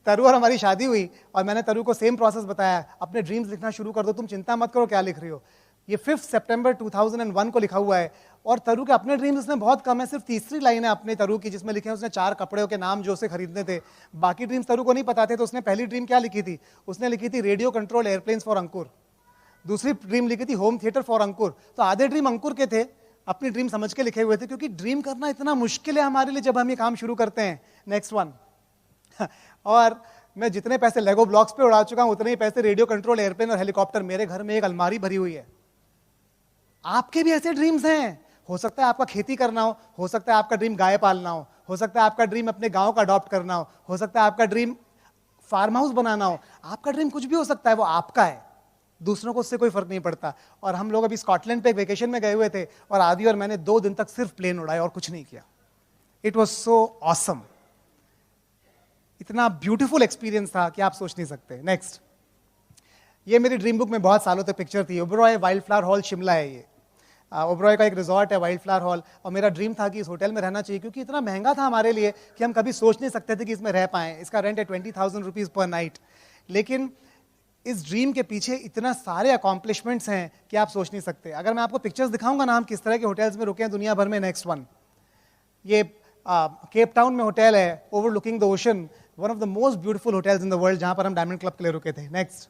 तरु और हमारी शादी हुई और मैंने तरु को सेम प्रोसेस बताया, अपने ड्रीम्स लिखना शुरू कर दो, तुम चिंता मत करो क्या लिख रही हो। ये 5 सितंबर 2001 को लिखा हुआ है, और तरु के अपने ड्रीम्स इसमें बहुत कम है, सिर्फ तीसरी लाइन है अपने तरु की जिसमें लिखे हैं उसने 4 कपड़ों के नाम जो उसे खरीदने थे। बाकी ड्रीम्स तरु को नहीं पता थे, तो उसने पहली ड्रीम क्या लिखी थी, उसने लिखी थी रेडियो कंट्रोल एयरप्लेन्स फॉर अंकुर। दूसरी ड्रीम लिखी थी होम थिएटर फॉर अंकुर। तो आधे ड्रीम अंकुर के थे, अपनी ड्रीम समझ के लिखे हुए थे, क्योंकि ड्रीम करना इतना मुश्किल है हमारे लिए जब हम ये काम शुरू करते हैं। Next one. और मैं जितने पैसे लेगो ब्लॉक्स पे उड़ा चुका हूं, उतने ही पैसे रेडियो कंट्रोल एयरप्लेन और हेलीकॉप्टर, मेरे घर में एक अलमारी भरी हुई है। आपके भी ऐसे ड्रीम्स हैं। हो सकता है आपका खेती करना हो सकता है आपका ड्रीम गाय पालना हो सकता है आपका ड्रीम अपने गांव का अडॉप्ट करना हो सकता है आपका ड्रीम फार्म हाउस बनाना हो। आपका ड्रीम कुछ भी हो सकता है, वो आपका है, दूसरों को उससे कोई फर्क नहीं पड़ता। और हम लोग अभी स्कॉटलैंड पे एक वेकेशन में गए हुए थे, और आदि और मैंने 2 दिन तक सिर्फ प्लेन उड़ाए और कुछ नहीं किया। इट वॉज सो ऑसम, इतना ब्यूटीफुल एक्सपीरियंस था कि आप सोच नहीं सकते। नेक्स्ट। ये मेरी ड्रीम बुक में बहुत सालों तक पिक्चर थी। Oberoi wild flower hall Shimla है ये। ओबरॉय का एक रिजॉर्ट है वाइल्ड फ्लावर हॉल, और मेरा ड्रीम था कि इस होटल में रहना चाहिए, क्योंकि इतना महंगा था हमारे लिए कि हम कभी सोच नहीं सकते थे कि इसमें रह पाएं। इसका रेंट है 20,000 रुपीज़ पर नाइट। लेकिन इस ड्रीम के पीछे इतना सारे अकॉम्प्लिशमेंट्स हैं कि आप सोच नहीं सकते। अगर मैं आपको पिक्चर्स दिखाऊंगा ना हम किस तरह के होटल्स में रुके हैं दुनिया भर में। Next one. ये केप टाउन में होटल है, overlooking the ocean, one of the most beautiful hotels in the world, जहां पर हम डायमंड क्लब के लिए रुके थे। नेक्स्ट।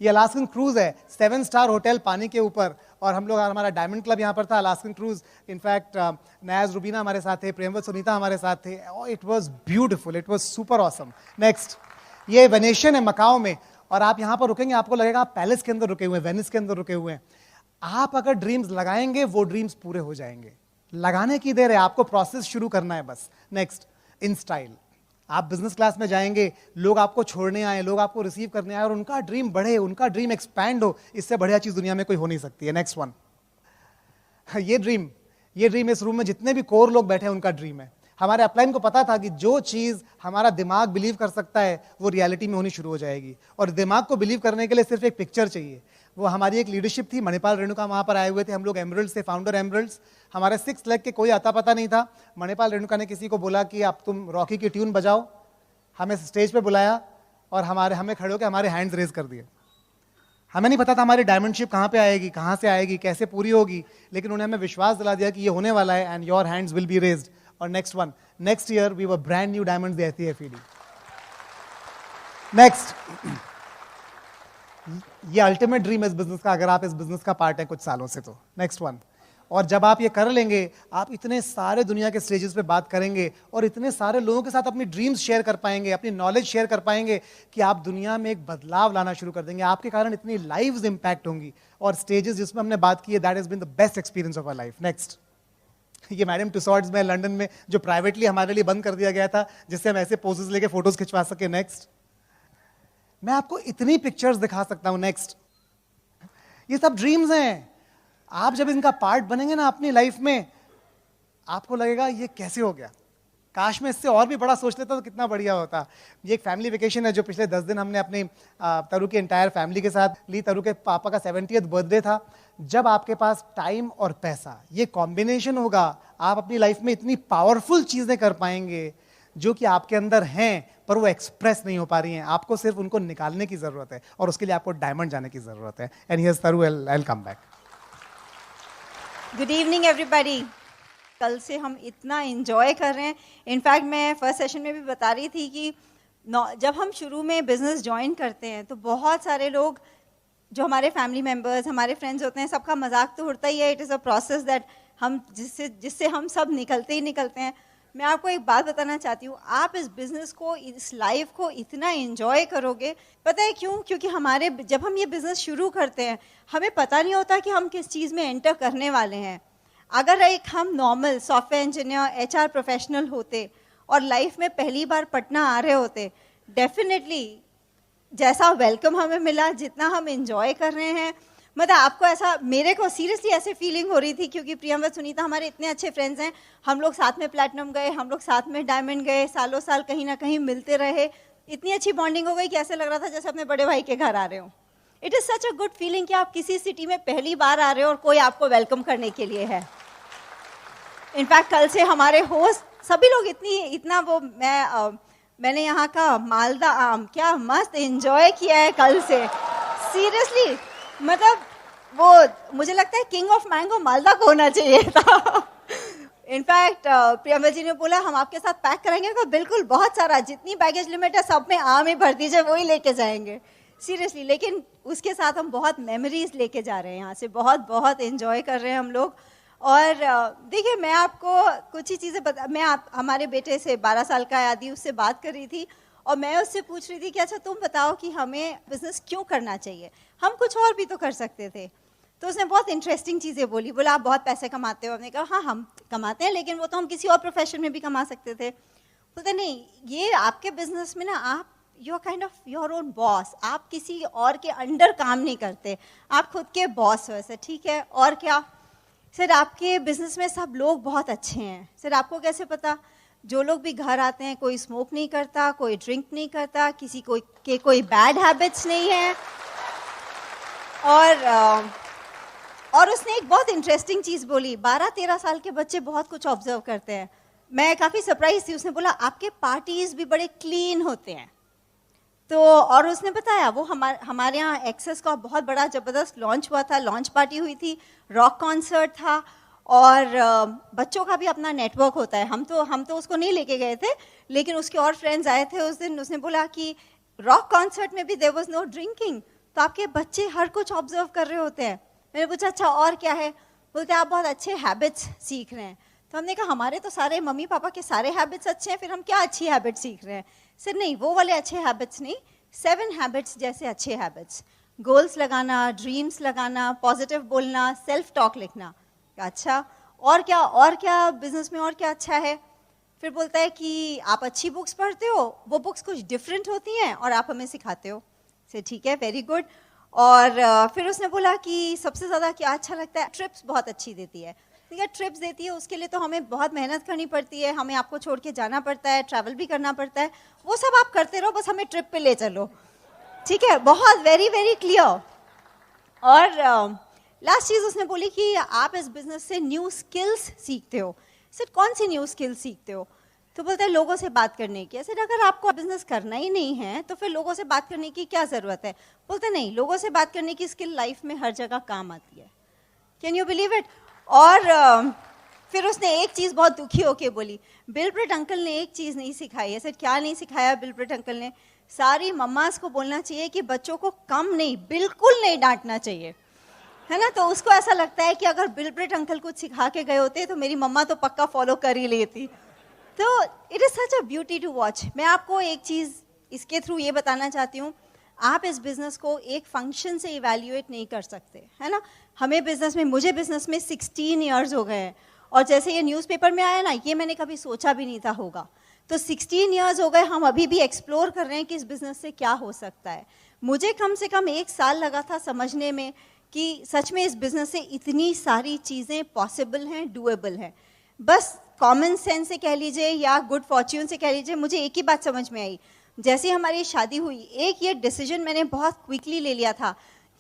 ये अलास्कन क्रूज है, 7 स्टार होटल पानी के ऊपर, और हम लोग, हमारा डायमंड क्लब यहाँ पर था, Alaskan cruise. In fact Niaz Rubina हमारे साथ थे, प्रेमवत सुनीता हमारे साथ थे। It was beautiful, it was super awesome. Next. ये वेनेशियन है मकाओ में, और आप यहाँ पर रुकेंगे आपको लगेगा आप पैलेस के अंदर रुके हुए हैं, वेनिस के अंदर रुके हुए हैं। आप अगर ड्रीम्स लगाएंगे वो ड्रीम्स पूरे हो जाएंगे। लगाने की देर है, आपको प्रोसेस शुरू करना है बस। नेक्स्ट। In style. आप बिजनेस क्लास में जाएंगे, लोग आपको छोड़ने आए, लोग आपको रिसीव करने आए, और उनका ड्रीम बढ़े, उनका ड्रीम एक्सपैंड हो, इससे बढ़िया चीज दुनिया में कोई हो नहीं सकती है। Next one. ये ड्रीम इस रूम में जितने भी कोर लोग बैठे हैं उनका ड्रीम है। हमारे अपलाइन को पता था कि जो चीज हमारा दिमाग बिलीव कर सकता है वो रियलिटी में होनी शुरू हो जाएगी, और दिमाग को बिलीव करने के लिए सिर्फ एक पिक्चर चाहिए। वो हमारी एक लीडरशिप थी, मणिपाल रेणुका वहाँ पर आए हुए थे, हम लोग एमरल्ड्स से, फाउंडर एमरल्ड्स। हमारे 6 लेग के कोई आता पता नहीं था। मणिपाल रेणुका ने किसी को बोला कि आप तुम रॉकी की ट्यून बजाओ, हमें स्टेज पे बुलाया, और हमें खड़े होकर हमारे हैंड्स रेज कर दिए। हमें नहीं पता था हमारी डायमंडशिप कहाँ पे आएगी, कहाँ से आएगी, कैसे पूरी होगी, लेकिन उन्होंने हमें विश्वास दिला दिया कि ये होने वाला है, and your hands will be raised. और next one. Next year we were brand new diamonds the FED। Next. ये अल्टीमेट ड्रीम है इस बिजनेस का, अगर आप इस बिजनेस का पार्ट है कुछ सालों से तो। Next one. और जब आप ये कर लेंगे, आप इतने सारे दुनिया के स्टेजेस पे बात करेंगे, और इतने सारे लोगों के साथ अपनी ड्रीम्स शेयर कर पाएंगे, अपनी नॉलेज शेयर कर पाएंगे, कि आप दुनिया में एक बदलाव लाना शुरू कर देंगे। आपके कारण इतनी लाइव्स इंपैक्ट होंगी, और स्टेजेस जिसमें हमने बात की है, that has been the best experience of our life. Next. ये मैडम टुसॉड्स में लंदन में, जो प्राइवेटली हमारे लिए बंद कर दिया गया था, जिससे हम ऐसे पोजेस लेके फोटोज खिंचवा सके। नेक्स्ट। मैं आपको इतनी पिक्चर्स दिखा सकता हूं। नेक्स्ट। ये सब ड्रीम्स हैं। आप जब इनका पार्ट बनेंगे ना अपनी लाइफ में, आपको लगेगा ये कैसे हो गया, काश मैं इससे और भी बड़ा सोच लेता तो कितना बढ़िया होता। ये एक फैमिली वेकेशन है जो पिछले 10 दिन हमने अपनी तरु की एंटायर फैमिली के साथ ली। तरु के पापा का 70th बर्थडे था। जब आपके पास टाइम और पैसा ये कॉम्बिनेशन होगा, आप अपनी लाइफ में इतनी पावरफुल चीजें कर पाएंगे जो कि आपके अंदर हैं, पर वो एक्सप्रेस नहीं हो पा रही हैं। आपको सिर्फ उनको निकालने की जरूरत है और उसके लिए आपको डायमंड जाने की जरूरत है। एंड हियर्स तरु, I will come back. Good evening everybody. कल से हम इतना एंजॉय कर रहे हैं। इनफैक्ट मैं फर्स्ट सेशन में भी बता रही थी कि जब हम शुरू में बिजनेस ज्वाइन करते हैं तो बहुत सारे लोग जो हमारे फैमिली मेम्बर्स, हमारे फ्रेंड्स होते हैं, सबका मजाक तो उड़ता ही है। It is a process that हम जिससे हम सब निकलते ही निकलते हैं। मैं आपको एक बात बताना चाहती हूँ, आप इस बिज़नेस को, इस लाइफ को इतना एंजॉय करोगे। पता है क्यों? क्योंकि जब हम ये बिज़नेस शुरू करते हैं हमें पता नहीं होता कि हम किस चीज़ में एंटर करने वाले हैं। अगर एक हम normal software engineer, HR professional होते और लाइफ में पहली बार पटना आ रहे होते, डेफिनेटली जैसा वेलकम हमें मिला, जितना हम एंजॉय कर रहे हैं, मतलब आपको ऐसा, मेरे को सीरियसली ऐसे फीलिंग हो रही थी क्योंकि प्रियम व सुनीता हमारे इतने अच्छे फ्रेंड्स हैं। हम लोग साथ में प्लैटिनम गए, हम लोग साथ में डायमंड गए, सालों साल कहीं ना कहीं मिलते रहे। इतनी अच्छी बॉन्डिंग हो गई कि ऐसे लग रहा था जैसे अपने बड़े भाई के घर आ रहे हो। It is such a good feeling कि आप किसी सिटी में पहली बार आ रहे हो और कोई आपको वेलकम करने के लिए है। इनफैक्ट कल से हमारे होस्ट सभी लोग इतना वो, मैंने यहाँ का मालदा आम क्या मस्त एंजॉय किया है कल से। सीरियसली, मतलब वो मुझे लगता है किंग ऑफ मैंगो मालदा को होना चाहिए था। इनफैक्ट प्रियंका जी ने बोला हम आपके साथ पैक करेंगे, तो बिल्कुल बहुत सारा, जितनी बैगेज लिमिट है सब में आम ही भर दीजिए, वही लेके जाएंगे। सीरियसली, लेकिन उसके साथ हम बहुत मेमोरीज लेके जा रहे हैं यहाँ से, बहुत बहुत एंजॉय कर रहे हैं हम लोग। और देखिए, मैं आपको कुछ ही चीज़ें हमारे बेटे से 12 साल का आदि, उससे बात कर रही थी और मैं उससे पूछ रही थी कि अच्छा तुम बताओ कि हमें बिज़नेस क्यों करना चाहिए, हम कुछ और भी तो कर सकते थे। तो उसने बहुत इंटरेस्टिंग चीज़ें बोला आप बहुत पैसे कमाते हो। हमने कहा हाँ हम कमाते हैं, लेकिन वो तो हम किसी और प्रोफेशन में भी कमा सकते थे। बोलते नहीं, ये आपके बिजनेस में ना आप you are kind of your own boss, आप किसी और के अंडर काम नहीं करते, आप खुद के बॉस हो। ऐसा ठीक है, और क्या सर? आपके बिजनेस में सब लोग बहुत अच्छे हैं। सर आपको कैसे पता? जो लोग भी घर आते हैं, कोई स्मोक नहीं करता, कोई ड्रिंक नहीं करता, किसी के कोई बैड हैबिट्स नहीं है। और उसने एक बहुत इंटरेस्टिंग चीज़ बोली, 12-13 साल के बच्चे बहुत कुछ ऑब्जर्व करते हैं। मैं काफ़ी सरप्राइज थी। उसने बोला आपके पार्टीज भी बड़े क्लीन होते हैं। तो और उसने बताया वो हमारे यहाँ एक्सेस का बहुत बड़ा ज़बरदस्त लॉन्च हुआ था, लॉन्च पार्टी हुई थी, रॉक कॉन्सर्ट था, और बच्चों का भी अपना नेटवर्क होता है। हम तो उसको नहीं लेके गए थे, लेकिन उसके और फ्रेंड्स आए थे उस दिन। उसने बोला कि रॉक कॉन्सर्ट में भी देयर वाज नो ड्रिंकिंग, तो आपके बच्चे हर कुछ ऑब्जर्व कर रहे होते हैं। मैंने पूछा अच्छा और क्या है? बोलते आप बहुत अच्छे हैबिट्स सीख रहे हैं। तो हमने कहा हमारे तो सारे मम्मी पापा के सारे हैबिट्स अच्छे हैं, फिर हम क्या अच्छी हैबिट्स सीख रहे हैं? सर नहीं, वो वाले अच्छे हैबिट्स नहीं, 7 हैबिट्स जैसे अच्छे हैबिट्स, गोल्स लगाना, ड्रीम्स लगाना, पॉजिटिव बोलना, सेल्फ टॉक लिखना। अच्छा और क्या बिजनेस में और क्या अच्छा है? फिर बोलता है कि आप अच्छी बुक्स पढ़ते हो, वो बुक्स कुछ डिफरेंट होती हैं और आप हमें सिखाते हो। से ठीक है, वेरी गुड। और फिर उसने बोला कि सबसे ज़्यादा क्या अच्छा लगता है? ट्रिप्स बहुत अच्छी देती है। ठीक है, ट्रिप्स देती है, उसके लिए तो हमें बहुत मेहनत करनी पड़ती है, हमें आपको छोड़ के जाना पड़ता है, ट्रैवल भी करना पड़ता है, वो सब आप करते रहो, बस हमें ट्रिप पे ले चलो। ठीक है, बहुत वेरी वेरी क्लियर। और लास्ट चीज़ उसने बोली कि आप इस बिजनेस से न्यू स्किल्स सीखते हो। सर कौन सी न्यू स्किल्स सीखते हो? तो बोलते हैं लोगों से बात करने की। सर अगर आपको बिजनेस करना ही नहीं है तो फिर लोगों से बात करने की क्या ज़रूरत है? बोलते नहीं, लोगों से बात करने की स्किल लाइफ में हर जगह काम आती है। Can you believe it? और फिर उसने एक चीज़ बहुत दुखी होके बोली, बिलब्रेट अंकल ने एक चीज़ नहीं सिखाई है। सर क्या नहीं सिखाया बिलब्रेट अंकल ने? सारी मम्मास को बोलना चाहिए कि बच्चों को कम नहीं, बिल्कुल नहीं डांटना चाहिए, है ना। तो उसको ऐसा लगता है कि अगर बिलब्रेट अंकल कुछ सिखा के गए होते तो मेरी मम्मा तो पक्का फॉलो कर ही लेती। तो it is such a beauty to watch. मैं आपको एक चीज़ इसके थ्रू ये बताना चाहती हूँ, आप इस बिज़नेस को एक फंक्शन से इवैल्यूएट नहीं कर सकते, है ना। मुझे बिज़नेस में 16 ईयर्स हो गए हैं, और जैसे ये न्यूज़पेपर में आया ना, ये मैंने कभी सोचा भी नहीं था होगा। तो 16 ईयर्स हो गए, हम अभी भी एक्सप्लोर कर रहे हैं कि इस बिज़नेस से क्या हो सकता है। मुझे कम से कम 1 साल लगा था समझने में कि सच में इस बिज़नेस से इतनी सारी चीज़ें पॉसिबल हैं, डूएबल हैं। बस कॉमन सेंस से कह लीजिए या गुड फॉर्च्यून से कह लीजिए, मुझे एक ही बात समझ में आई। जैसे हमारी शादी हुई, एक ये डिसीजन मैंने बहुत क्विकली ले लिया था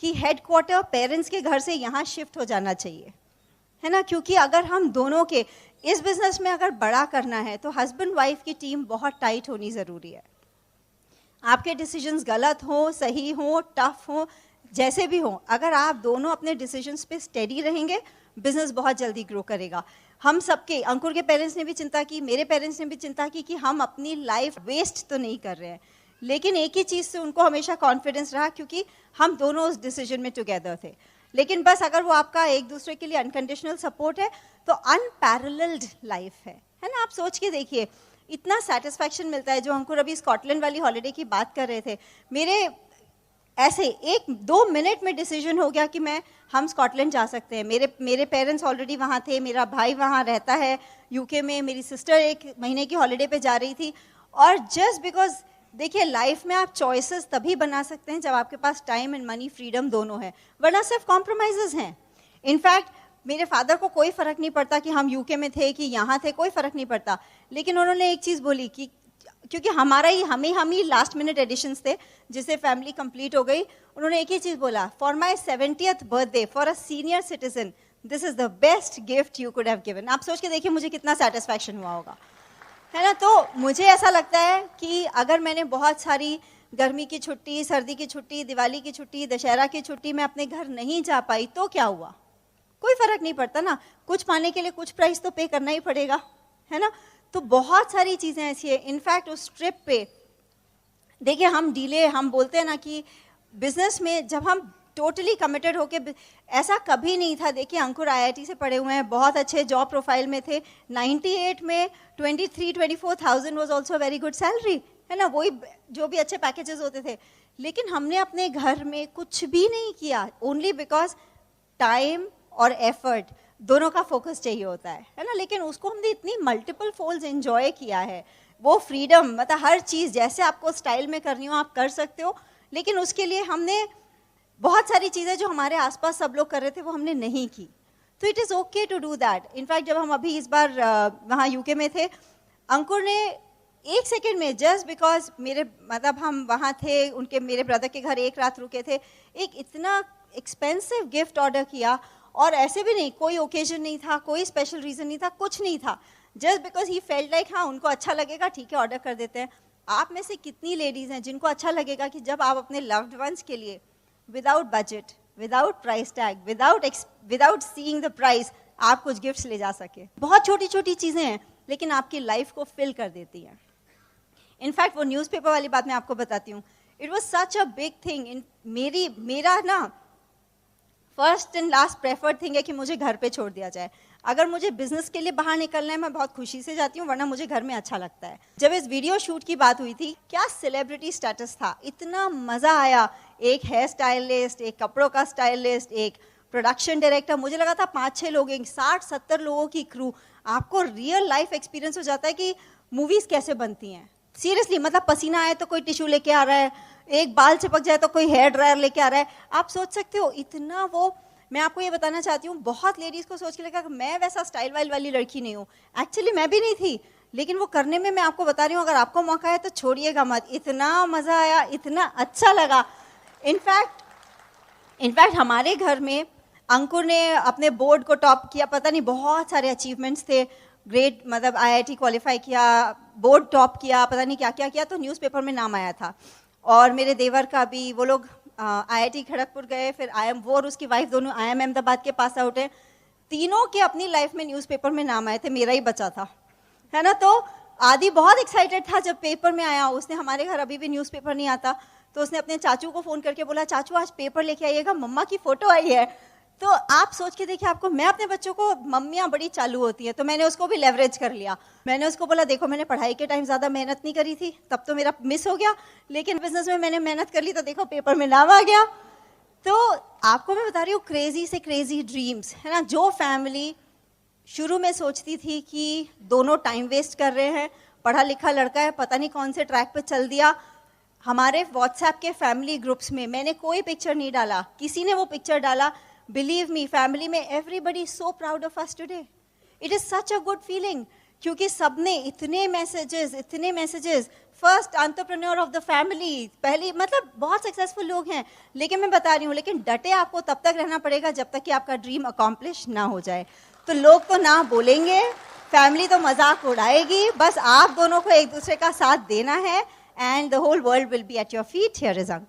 कि हेडक्वार्टर पेरेंट्स के घर से यहाँ शिफ्ट हो जाना चाहिए, है ना। क्योंकि अगर हम दोनों के इस बिज़नेस में अगर बड़ा करना है तो हस्बैंड वाइफ की टीम बहुत टाइट होनी ज़रूरी है। आपके डिसीजंस गलत हो, सही हो, टफ हो, जैसे भी हो, अगर आप दोनों अपने डिसीजंस पे स्टेडी रहेंगे, बिजनेस बहुत जल्दी ग्रो करेगा। हम सबके, अंकुर के पेरेंट्स ने भी चिंता की, मेरे पेरेंट्स ने भी चिंता की कि हम अपनी लाइफ वेस्ट तो नहीं कर रहे हैं, लेकिन एक ही चीज़ से उनको हमेशा कॉन्फिडेंस रहा, क्योंकि हम दोनों उस डिसीजन में टुगेदर थे। लेकिन बस अगर वो आपका एक दूसरे के लिए अनकंडीशनल सपोर्ट है तो अनपैरेलल्ड लाइफ है ना। आप सोच के देखिए, इतना सेटिस्फैक्शन मिलता है। जो अंकुर अभी स्कॉटलैंड वाली हॉलीडे की बात कर रहे थे, मेरे ऐसे 1-2 मिनट में डिसीजन हो गया कि हम स्कॉटलैंड जा सकते हैं। मेरे पेरेंट्स ऑलरेडी वहाँ थे, मेरा भाई वहाँ रहता है यूके में, मेरी सिस्टर 1 महीने की हॉलीडे पे जा रही थी। और जस्ट बिकॉज देखिए, लाइफ में आप चॉइसेस तभी बना सकते हैं जब आपके पास टाइम एंड मनी, फ्रीडम दोनों है, वरना सिर्फ कॉम्प्रोमाइजेस हैं। इनफैक्ट मेरे फादर को कोई फ़र्क नहीं पड़ता कि हम यूके में थे कि यहाँ थे, कोई फ़र्क नहीं पड़ता। लेकिन उन्होंने एक चीज़ बोली कि क्योंकि हम ही लास्ट मिनट एडिशंस थे जिससे फैमिली कंप्लीट हो गई, उन्होंने एक ही चीज़ बोला, for my 70th birthday for a senior citizen this is the best gift you could have given. आप सोच के देखिए मुझे कितना सेटिस्फैक्शन हुआ होगा, है ना। तो मुझे ऐसा लगता है कि अगर मैंने बहुत सारी गर्मी की छुट्टी, सर्दी की छुट्टी, दिवाली की छुट्टी, दशहरा की छुट्टी मैं अपने घर नहीं जा पाई तो क्या हुआ, कोई फ़र्क नहीं पड़ता ना। कुछ पाने के लिए कुछ प्राइस तो पे करना ही पड़ेगा, है ना। तो बहुत सारी चीज़ें ऐसी है। इनफैक्ट उस ट्रिप पे देखिए, हम बोलते हैं ना कि बिजनेस में जब हम टोटली कमिटेड होके, ऐसा कभी नहीं था। देखिए, अंकुर आईआईटी से पढ़े हुए हैं, बहुत अच्छे जॉब प्रोफाइल में थे। 98 में 23-24,000 was also very good salary, है ना, वही जो भी अच्छे पैकेजेस होते थे। लेकिन हमने अपने घर में कुछ भी नहीं किया, ओनली बिकॉज टाइम और एफर्ट दोनों का फोकस चाहिए होता है ना। लेकिन उसको हमने इतनी मल्टीपल फोल्ड्स एंजॉय किया है, वो फ्रीडम, मतलब हर चीज़ जैसे आपको स्टाइल में करनी हो आप कर सकते हो। लेकिन उसके लिए हमने बहुत सारी चीज़ें जो हमारे आसपास सब लोग कर रहे थे वो हमने नहीं की। तो it is okay to do that. In fact जब हम अभी इस बार वहाँ यूके में थे, अंकुर ने 1 सेकेंड में, जस्ट बिकॉज हम वहाँ थे, मेरे ब्रदर के घर 1 रात रुके थे, एक इतना एक्सपेंसिव गिफ्ट ऑर्डर किया। और ऐसे भी नहीं, कोई ओकेजन नहीं था, कोई स्पेशल रीज़न नहीं था, कुछ नहीं था, just because he felt like हाँ उनको अच्छा लगेगा, ठीक है ऑर्डर कर देते हैं। आप में से कितनी लेडीज़ हैं जिनको अच्छा लगेगा कि जब आप अपने लव्ड वंस के लिए without budget, without price tag, without seeing the price आप कुछ गिफ्ट्स ले जा सके। बहुत छोटी छोटी चीज़ें हैं लेकिन आपकी लाइफ को फिल कर देती हैं। इनफैक्ट वो न्यूज़पेपर वाली बात मैं आपको बताती हूँ, it was such a big thing. मेरा ना first and last preferred thing है कि मुझे घर पे छोड़ दिया जाए। अगर मुझे बिजनेस के लिए बाहर निकलना है मैं बहुत खुशी से जाती हूँ, वरना मुझे घर में अच्छा लगता है। जब इस वीडियो शूट की बात हुई थी, क्या सेलिब्रिटी स्टेटस था, इतना मज़ा आया। एक हेयर स्टाइलिस्ट, एक कपड़ों का स्टाइलिस्ट, एक प्रोडक्शन डायरेक्टर, मुझे लगा था 5-6 लोग, 60-70 लोगों की क्रू। आपको रियल लाइफ एक्सपीरियंस हो जाता है कि मूवीज़ कैसे बनती हैं। सीरियसली, मतलब पसीना आए तो कोई टिश्यू लेके आ रहा है, एक बाल चिपक जाए तो कोई हेयर ड्रायर लेके आ रहा है। आप सोच सकते हो इतना वो। मैं आपको ये बताना चाहती हूँ, बहुत लेडीज़ को सोच के लगा कि मैं वैसा स्टाइल वाइल वाली लड़की नहीं हूँ। एक्चुअली मैं भी नहीं थी, लेकिन वो करने में मैं आपको बता रही हूँ, अगर आपको मौका है तो छोड़िएगा मत। इतना मज़ा आया, इतना अच्छा लगा। इनफैक्ट हमारे घर में अंकुर ने अपने बोर्ड को टॉप किया, पता नहीं बहुत सारे अचीवमेंट्स थे, ग्रेट, मतलब आईआईटी क्वालिफाई किया, बोर्ड टॉप किया, पता नहीं क्या क्या किया, तो न्यूज़पेपर में नाम आया था। और मेरे देवर का भी, वो लोग आईआईटी खड़गपुर गए, फिर वो और उसकी वाइफ दोनों IIM अहमदाबाद के पास आउट है। तीनों के अपनी लाइफ में न्यूज़पेपर में नाम आए थे, मेरा ही बचा था, है ना। तो आदि बहुत एक्साइटेड था जब पेपर में आया। उसने, हमारे घर अभी भी न्यूज़पेपर नहीं आता, तो उसने अपने चाचू को फ़ोन करके बोला, चाचू आज पेपर लेके आइएगा, मम्मा की फ़ोटो आई है। तो आप सोच के देखिए, आपको, मैं अपने बच्चों को, मम्मियाँ बड़ी चालू होती हैं, तो मैंने उसको भी लेवरेज कर लिया। मैंने उसको बोला, देखो मैंने पढ़ाई के टाइम ज़्यादा मेहनत नहीं करी थी, तब तो मेरा मिस हो गया, लेकिन बिजनेस में मैंने मेहनत कर ली, तो देखो पेपर में नाम आ गया। तो आपको मैं बता रही हूँ, क्रेजी से क्रेजी ड्रीम्स, है ना। जो फैमिली शुरू में सोचती थी कि दोनों टाइम वेस्ट कर रहे हैं, पढ़ा लिखा लड़का है, पता नहीं कौन से ट्रैक पे चल दिया। हमारे व्हाट्सएप के फैमिली ग्रुप्स में मैंने कोई पिक्चर नहीं डाला, किसी ने वो पिक्चर डाला, बिलीव मी, फैमिली में everybody so proud of us today. It is such a good feeling, क्योंकि सबने इतने messages, first entrepreneur of the family, पहली, मतलब बहुत सक्सेसफुल लोग हैं। लेकिन मैं बता रही हूँ, लेकिन डटे आपको तब तक रहना पड़ेगा जब तक कि आपका ड्रीम अकॉम्प्लिश ना हो जाए। तो लोग तो ना बोलेंगे, फैमिली तो मजाक उड़ाएगी, बस आप दोनों को एक दूसरे का साथ देना है and the whole world will be at your feet. Here is Ank.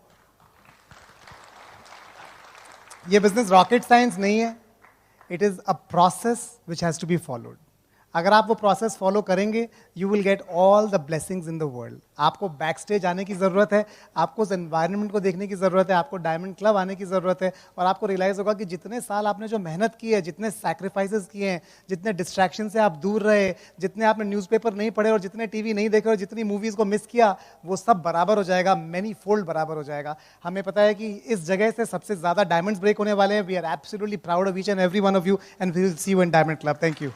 ये बिजनेस रॉकेट साइंस नहीं है. It is a process which has to be followed. अगर आप वो प्रोसेस फॉलो करेंगे you will get all the blessings in the world. आपको बैक स्टेज आने की ज़रूरत है, आपको उस एनवायरनमेंट को देखने की ज़रूरत है, आपको डायमंड क्लब आने की ज़रूरत है, और आपको रियलाइज़ होगा कि जितने साल आपने जो मेहनत की है, जितने सैक्रिफाइसेस किए हैं, जितने डिस्ट्रैक्शन से आप दूर रहे, जितने आपने न्यूज़पेपर नहीं पढ़े और जितने टीवी नहीं देखे और जितनी मूवीज़ को मिस किया, वो सब बराबर हो जाएगा, मैनी फोल्ड बराबर हो जाएगा. हमें पता है कि इस जगह से सबसे ज़्यादा डायमंड्स ब्रेक होने वाले हैं. We are absolutely proud of each and every one of you, and we will see you in diamond club. Thank you.